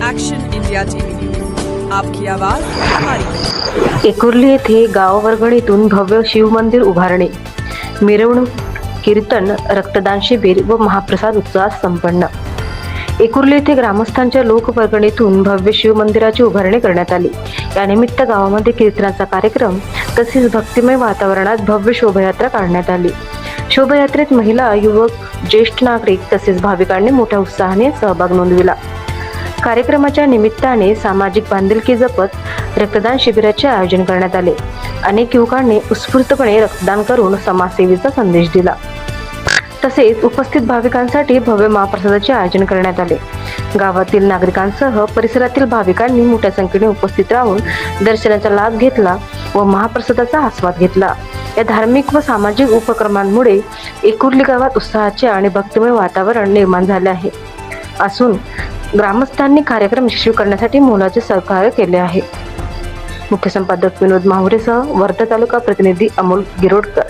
Action India TV news, आपकी आवाज हमारी। एकुर्ली येथे गाव वर्गणीतून भव्य शिवमंदिर उभारणे, मिरवणूक, कीर्तन, रक्तदान शिबिर व महाप्रसाद उत्सवात संपन्न। एकुर्ली येथे ग्रामस्थांच्या लोकवर्गणीतून भव्य शिवमंदिराची उभारणी करण्यात आली। यानिमित्त गावामध्ये कीर्तनाचा कार्यक्रम तसेच भक्तिमय वातावरणात भव्य शोभायात्रा काढण्यात आली। शोभायात्रेत महिला, युवक, ज्येष्ठ नागरिक तसेच भाविकांनी मोठ्या उत्साहाने सहभाग नोंदविला। कार्यक्रमाच्या निमित्ताने सामाजिक बांधिलकी जपत रक्तदान शिबिराचे आयोजन करण्यात आले। अनेक युवकांनी उत्स्फूर्तपणे रक्तदान करून समाजसेवेचा संदेश दिला। तसेच उपस्थित भाविकांसाठी भव्य महाप्रसादाचे आयोजन करण्यात आले। गावातील नागरिकांसह परिसरातील भाविकांनी मोठ्या संख्येने उपस्थित राहून दर्शनाचा लाभ घेतला व महाप्रसादाचा आस्वाद घेतला। या धार्मिक व सामाजिक उपक्रमांमुळे एकुर्ली गावात उत्साहाचे आणि भक्तिमय वातावरण निर्माण झाले आहे असून ग्रामस्थांनी कार्यक्रम यशस्वी करण्यासाठी मोलाचे सहकार्य केले आहे। मुख्य संपादक विनोद माहुरेसह वर्धा तालुका प्रतिनिधी अमोल गिरोडकर।